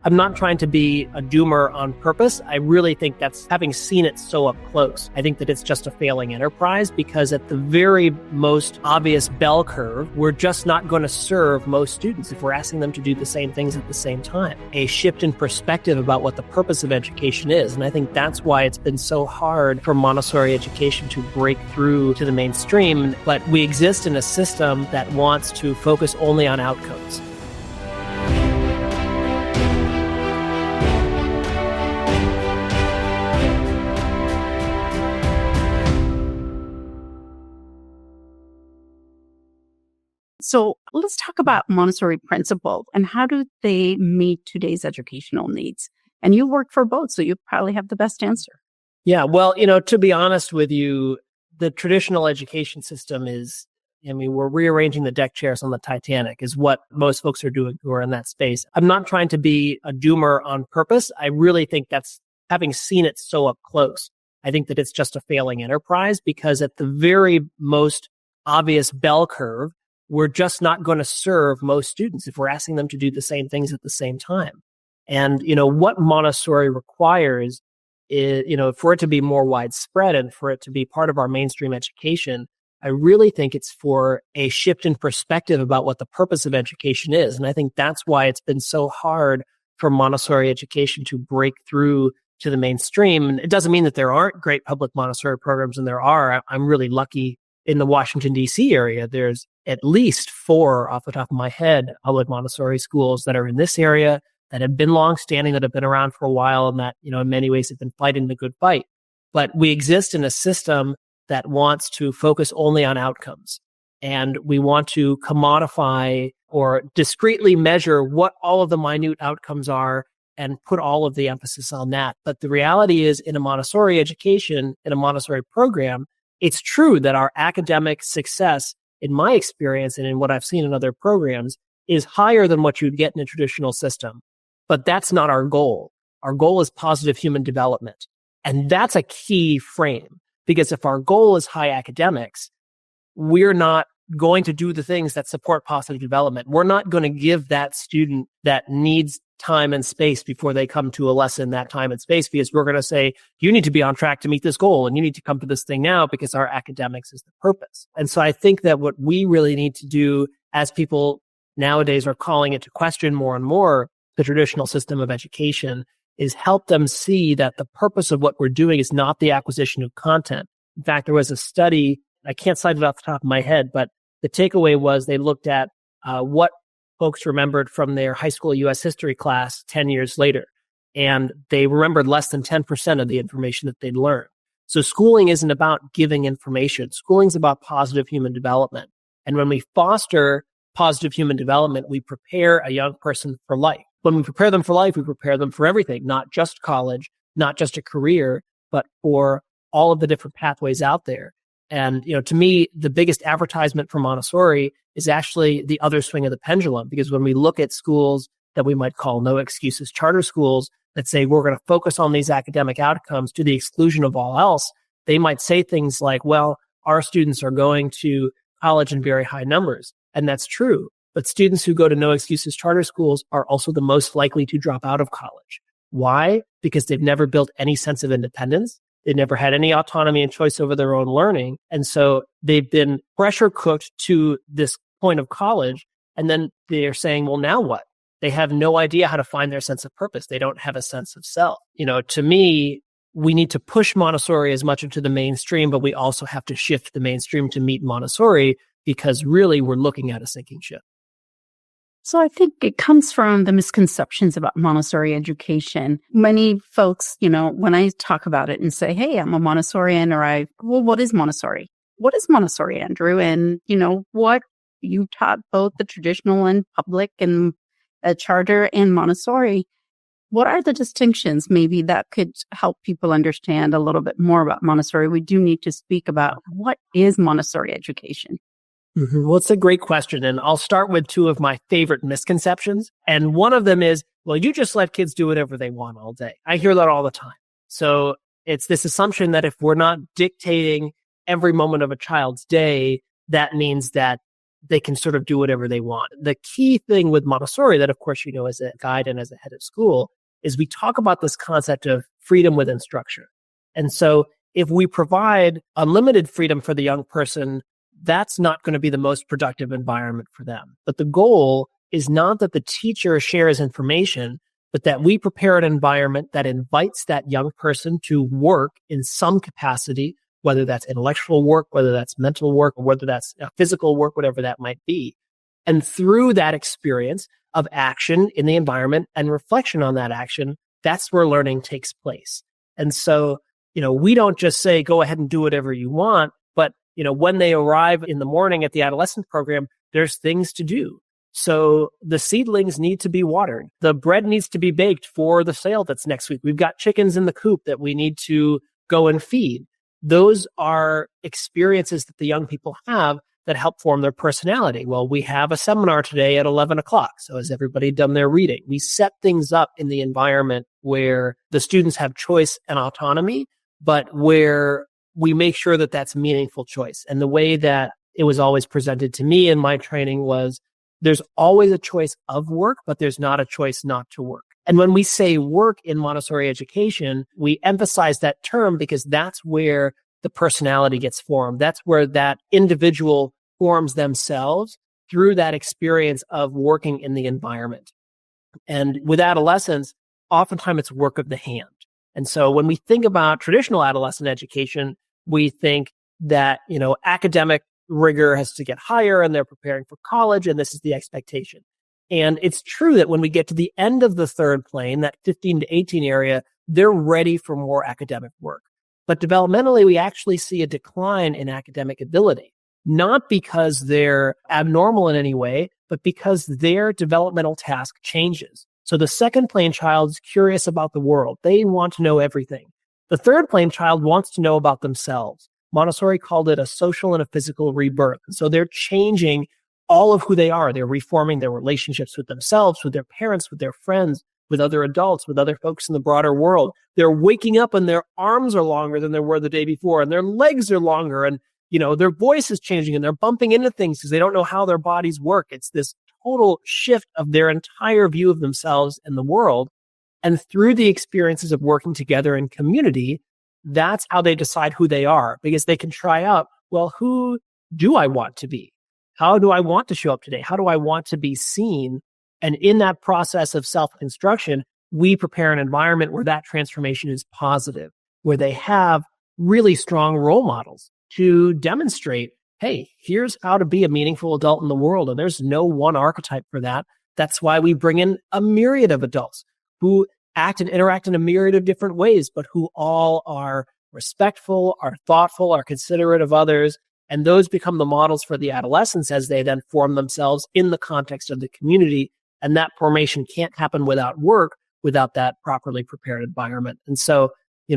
I'm not trying to be a doomer on purpose. I really think that's having seen it so up close. I think that it's just a failing enterprise because at the very most obvious bell curve, we're just not going to serve most students if we're asking them to do the same things at the same time. A shift in perspective about what the purpose of education is. And I think that's why it's been so hard for Montessori education to break through to the mainstream. But we exist in a system that wants to focus only on outcomes. So let's talk about Montessori principles and how do they meet today's educational needs? And you work for both, so you probably have the best answer. Yeah, well, to be honest with you, the traditional education system is, we're rearranging the deck chairs on the Titanic is what most folks are doing who are in that space. I'm not trying to be a doomer on purpose. I really think that's having seen it so up close. I think that it's just a failing enterprise because at the very most obvious bell curve, we're just not going to serve most students if we're asking them to do the same things at the same time. And, what Montessori requires is, for it to be more widespread and for it to be part of our mainstream education, I really think it's for a shift in perspective about what the purpose of education is. And I think that's why it's been so hard for Montessori education to break through to the mainstream. And it doesn't mean that there aren't great public Montessori programs, and there are. I'm really lucky in the Washington, D.C. area. There's at least 4 off the top of my head, public Montessori schools that are in this area that have been longstanding, that have been around for a while, and that, in many ways have been fighting the good fight. But we exist in a system that wants to focus only on outcomes. And we want to commodify or discretely measure what all of the minute outcomes are and put all of the emphasis on that. But the reality is, in a Montessori education, in a Montessori program, it's true that our academic success, in my experience and in what I've seen in other programs, is higher than what you'd get in a traditional system. But that's not our goal. Our goal is positive human development. And that's a key frame, because if our goal is high academics, we're not going to do the things that support positive development. We're not going to give that student that needs time and space before they come to a lesson that time and space, because we're going to say, you need to be on track to meet this goal and you need to come to this thing now because our academics is the purpose. And so I think that what we really need to do, as people nowadays are calling it to question more and more the traditional system of education, is help them see that the purpose of what we're doing is not the acquisition of content. In fact, there was a study, I can't cite it off the top of my head, but the takeaway was they looked at what folks remembered from their high school U.S. history class 10 years later. And they remembered less than 10% of the information that they'd learned. So schooling isn't about giving information. Schooling's about positive human development. And when we foster positive human development, we prepare a young person for life. When we prepare them for life, we prepare them for everything, not just college, not just a career, but for all of the different pathways out there. And, to me, the biggest advertisement for Montessori is actually the other swing of the pendulum, because when we look at schools that we might call no excuses charter schools that say we're going to focus on these academic outcomes to the exclusion of all else, they might say things like, well, our students are going to college in very high numbers. And that's true. But students who go to no excuses charter schools are also the most likely to drop out of college. Why? Because they've never built any sense of independence. They never had any autonomy and choice over their own learning. And so they've been pressure cooked to this point of college. And then they're saying, well, now what? They have no idea how to find their sense of purpose. They don't have a sense of self. To me, we need to push Montessori as much into the mainstream, but we also have to shift the mainstream to meet Montessori, because really we're looking at a sinking ship. So I think it comes from the misconceptions about Montessori education. Many folks, when I talk about it and say, hey, I'm a Montessorian, or what is Montessori? What is Montessori, Andrew? And, what you taught both the traditional and public and charter and Montessori. What are the distinctions maybe that could help people understand a little bit more about Montessori? We do need to speak about what is Montessori education. Mm-hmm. Well, it's a great question. And I'll start with 2 of my favorite misconceptions. And one of them is, well, you just let kids do whatever they want all day. I hear that all the time. So it's this assumption that if we're not dictating every moment of a child's day, that means that they can sort of do whatever they want. The key thing with Montessori that, of course, as a guide and as a head of school is we talk about this concept of freedom within structure. And so if we provide unlimited freedom for the young person, that's not going to be the most productive environment for them. But the goal is not that the teacher shares information, but that we prepare an environment that invites that young person to work in some capacity, whether that's intellectual work, whether that's mental work, or whether that's physical work, whatever that might be. And through that experience of action in the environment and reflection on that action, that's where learning takes place. And so, we don't just say, go ahead and do whatever you want, but, when they arrive in the morning at the adolescent program, there's things to do. So the seedlings need to be watered. The bread needs to be baked for the sale that's next week. We've got chickens in the coop that we need to go and feed. Those are experiences that the young people have that help form their personality. Well, we have a seminar today at 11 o'clock. So has everybody done their reading? We set things up in the environment where the students have choice and autonomy, but where we make sure that that's meaningful choice. And the way that it was always presented to me in my training was there's always a choice of work, but there's not a choice not to work. And when we say work in Montessori education, we emphasize that term because that's where the personality gets formed. That's where that individual forms themselves through that experience of working in the environment. And with adolescents, oftentimes it's work of the hand. And so when we think about traditional adolescent education, we think that, academic rigor has to get higher and they're preparing for college and this is the expectation. And it's true that when we get to the end of the third plane, that 15 to 18 area, they're ready for more academic work. But developmentally, we actually see a decline in academic ability, not because they're abnormal in any way, but because their developmental task changes. So the second plane child is curious about the world. They want to know everything. The third plane child wants to know about themselves. Montessori called it a social and a physical rebirth. And so they're changing all of who they are. They're reforming their relationships with themselves, with their parents, with their friends, with other adults, with other folks in the broader world. They're waking up and their arms are longer than they were the day before, and their legs are longer, and their voice is changing, and they're bumping into things because they don't know how their bodies work. It's this total shift of their entire view of themselves and the world. And through the experiences of working together in community, that's how they decide who they are, because they can try out, well, who do I want to be? How do I want to show up today? How do I want to be seen? And in that process of self-construction, we prepare an environment where that transformation is positive, where they have really strong role models to demonstrate, hey, here's how to be a meaningful adult in the world. And there's no one archetype for that. That's why we bring in a myriad of adults who act and interact in a myriad of different ways, but who all are respectful, are thoughtful, are considerate of others. And those become the models for the adolescents as they then form themselves in the context of the community. And that formation can't happen without work, without that properly prepared environment. And so,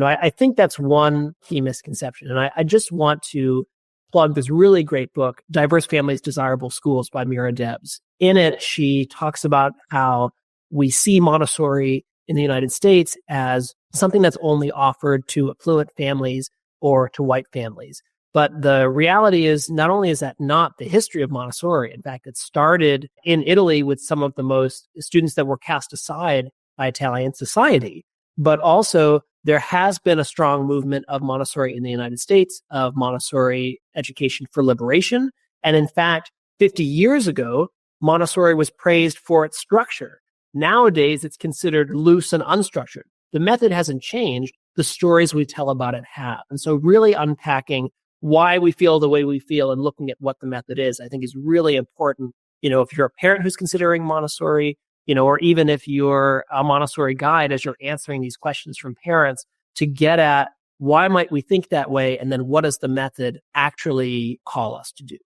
I think that's one key misconception. And I just want to plug this really great book, Diverse Families, Desirable Schools by Mira Debs. In it, she talks about how we see Montessori in the United States as something that's only offered to affluent families or to white families. But the reality is, not only is that not the history of Montessori, in fact, it started in Italy with some of the most students that were cast aside by Italian society, but also there has been a strong movement of Montessori in the United States, of Montessori education for liberation. And in fact, 50 years ago, Montessori was praised for its structure. Nowadays, it's considered loose and unstructured. The method hasn't changed. The stories we tell about it have. And so really unpacking why we feel the way we feel and looking at what the method is, I think is really important. If you're a parent who's considering Montessori, or even if you're a Montessori guide, as you're answering these questions from parents, to get at why might we think that way? And then what does the method actually call us to do?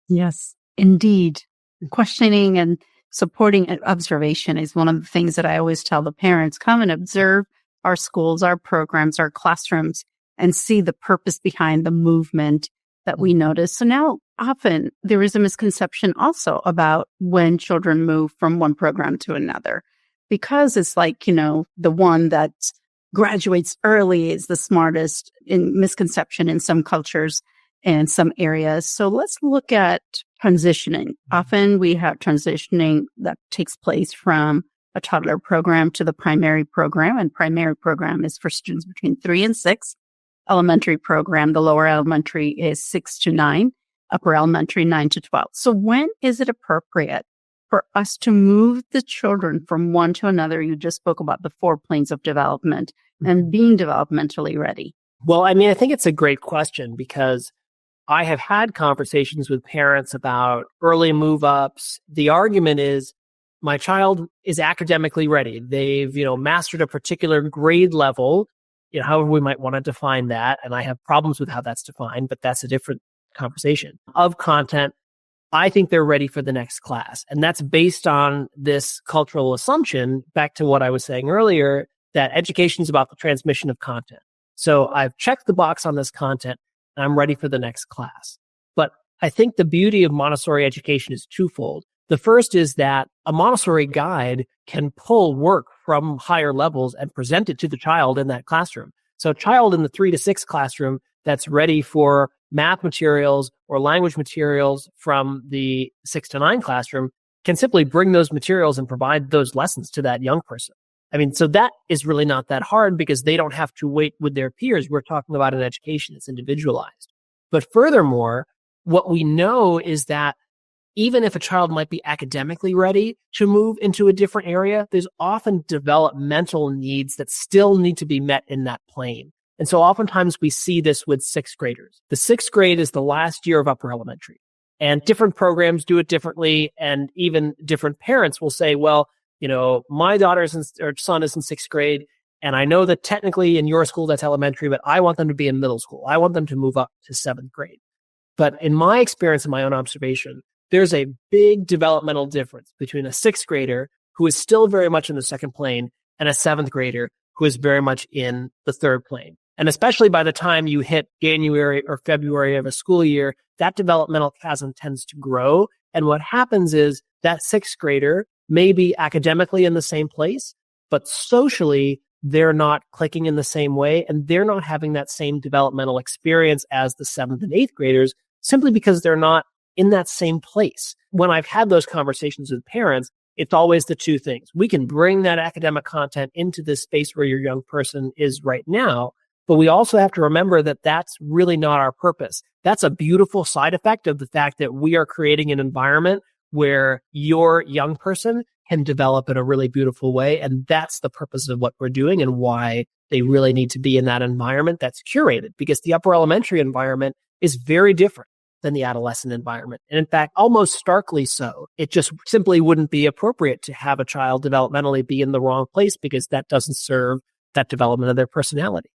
Yes, indeed. Questioning and supporting observation is one of the things that I always tell the parents. Come and observe our schools, our programs, our classrooms, and see the purpose behind the movement that we notice. So now often there is a misconception also about when children move from one program to another, because it's like, the one that graduates early is the smartest, in misconception in some cultures. in some areas. So let's look at transitioning. Often we have transitioning that takes place from a toddler program to the primary program, and primary program is for students between 3 and 6. Elementary program, the lower elementary is 6 to 9, upper elementary 9 to 12. So when is it appropriate for us to move the children from one to another? You just spoke about the 4 planes of development and being developmentally ready. Well, I mean, I think it's a great question because I have had conversations with parents about early move-ups. The argument is my child is academically ready. They've, mastered a particular grade level, however we might want to define that. And I have problems with how that's defined, but that's a different conversation of content. I think they're ready for the next class. And that's based on this cultural assumption, back to what I was saying earlier, that education is about the transmission of content. So I've checked the box on this content and I'm ready for the next class. But I think the beauty of Montessori education is twofold. The first is that a Montessori guide can pull work from higher levels and present it to the child in that classroom. So a child in the 3 to 6 classroom that's ready for math materials or language materials from the 6 to 9 classroom can simply bring those materials and provide those lessons to that young person. I mean, so that is really not that hard because they don't have to wait with their peers. We're talking about an education that's individualized. But furthermore, what we know is that even if a child might be academically ready to move into a different area, there's often developmental needs that still need to be met in that plane. And so oftentimes we see this with 6th graders. The 6th grade is the last year of upper elementary, and different programs do it differently. And even different parents will say, well, my son is in 6th grade, and I know that technically in your school that's elementary, but I want them to be in middle school. I want them to move up to 7th grade. But in my experience and my own observation, there's a big developmental difference between a 6th grader who is still very much in the 2nd plane and a 7th grader who is very much in the 3rd plane. And especially by the time you hit January or February of a school year, that developmental chasm tends to grow. And what happens is that 6th grader may be academically in the same place, but socially, they're not clicking in the same way, and they're not having that same developmental experience as the 7th and 8th graders, simply because they're not in that same place. When I've had those conversations with parents, it's always the two things. We can bring that academic content into this space where your young person is right now, but we also have to remember that that's really not our purpose. That's a beautiful side effect of the fact that we are creating an environment where your young person can develop in a really beautiful way. And that's the purpose of what we're doing and why they really need to be in that environment that's curated, because the upper elementary environment is very different than the adolescent environment. And in fact, almost starkly so. It just simply wouldn't be appropriate to have a child developmentally be in the wrong place because that doesn't serve that development of their personality.